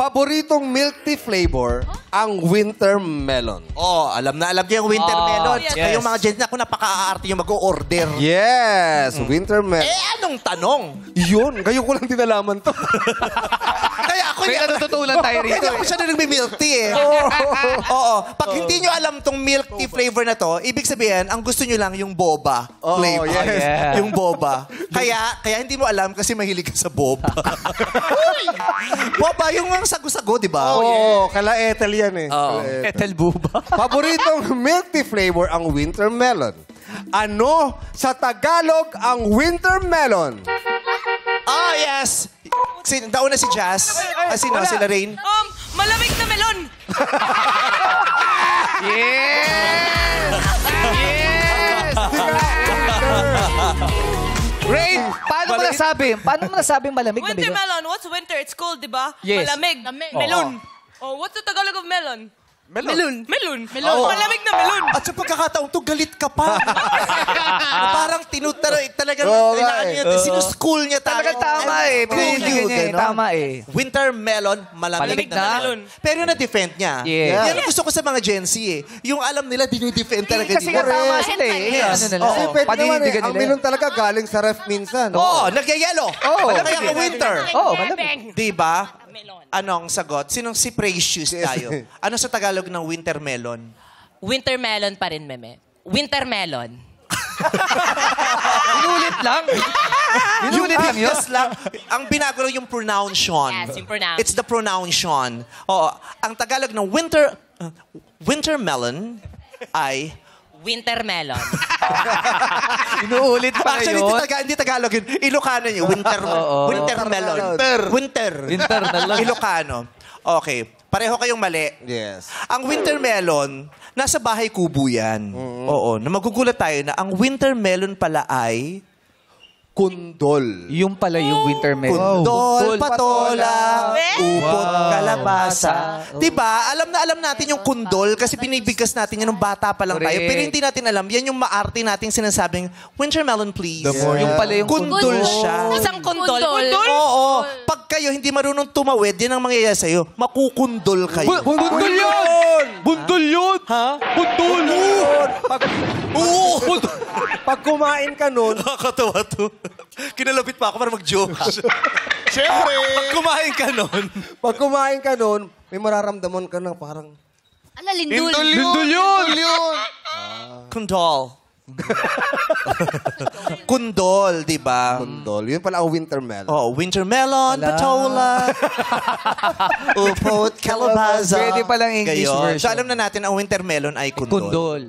Paboritong milk tea flavor, ang winter melon. Oh, alam na alam niyo yung winter melon. yes. Kayong mga Gen Z, ako napaka-aarte yung mag-o-order. Yes, winter melon. Anong tanong? Yun, kayo ko lang dinalaman to. Kaya ako May natututulan tayo rito. Kaya ako siya na nagme-milk tea eh. Oo. Pag hindi nyo alam tong milk tea flavor na to, ibig sabihin, ang gusto nyo lang yung boba flavor. yes. Yeah. Yung boba. Kaya hindi mo alam kasi mahilig ka sa boba. Boba, yung ang sago-sago, di ba? Oo, kala Ethel yan eh. Oo. Kala Ethel. Etel buba. Paboritong milk tea flavor, ang winter melon. Ano sa Tagalog ang winter melon? Ah, yes. Dauna si Jazz. Sino? Si Lorraine. Malamig na melon. Yes! Yes! Rain, paano mo nasabi? Paano mo nasabi malamig na Winter melon? melon. What's winter? It's cold, di ba? Yes. Malamig. Melon. Oh, what's the Tagalog of melon? Melon. Melon. Malamig na melon. At sa pagkakataong to, galit ka pa. Parang talagang sinuschool niya tayo. Talagang tama eh. Pinili niya eh. Tama eh. Winter melon, malamig Malamig na na. melon. Pero na-defend niya. Yeah. Yan ang gusto ko sa mga Gen Z eh. Yung alam nila, dinidefend talaga Kasi nga nila. tama sila eh. Yes. Ano nila? Oo. Kasi pwede naman eh, Panindigan ang nila. melon talaga galing sa ref minsan. Oo, nagyayelo. Oo. Kaya nga winter. Oo, malamig. Di ba? Anong sagot? Sinong si Precious tayo? Ano sa Tagalog ng winter melon? Winter melon pa rin, meme. Winter melon. Inulit lang. Inulit lang yun. Yes lang. Ang binago lang yung pronunciation. Yes, yung pronoun. It's the pronunciation. Oo. Ang Tagalog ng winter melon ay... Winter melon. Inuulit pa Actually, yun. hindi Tagalog yun. Ilocano yun. Winter melon. Winter na lang. Ilocano. Okay. Pareho kayong mali. Yes. Ang winter melon, nasa bahay kubo yan. Oo. Na magugulat tayo na ang winter melon pala ay... Kundol. Yung pala yung winter melon. Kundol, patola, upot, Wow. kalabasa. Diba? Alam na alam natin yung kundol kasi binibigkas natin yan nung bata pa lang tayo. Correct. Pero hindi natin alam. Yan yung maarte nating sinasabing, winter melon please. Yung pala yung Kundol siya. Isang kundol. Oo. Pag kayo hindi marunong tumawid, yan ang mangyayari sa'yo. Makukundol kayo. Bundol yun! Bundol yun! Ha? Bundol! Oo! Pag kumain ka nun, Nakakatawa to. Kinalapit pa ako para mag-joke. Siyempre! Pag kumain ka nun, may mararamdaman ka na parang... Ala, lindul. Bundol yun! Kundol. Kundol, di ba? Kundol. Yun pala ang winter melon. Oh, winter melon, patola, upot, calabaza. Pwede palang English Gayon. version. So alam na natin ang winter melon ay kundol. Kundol.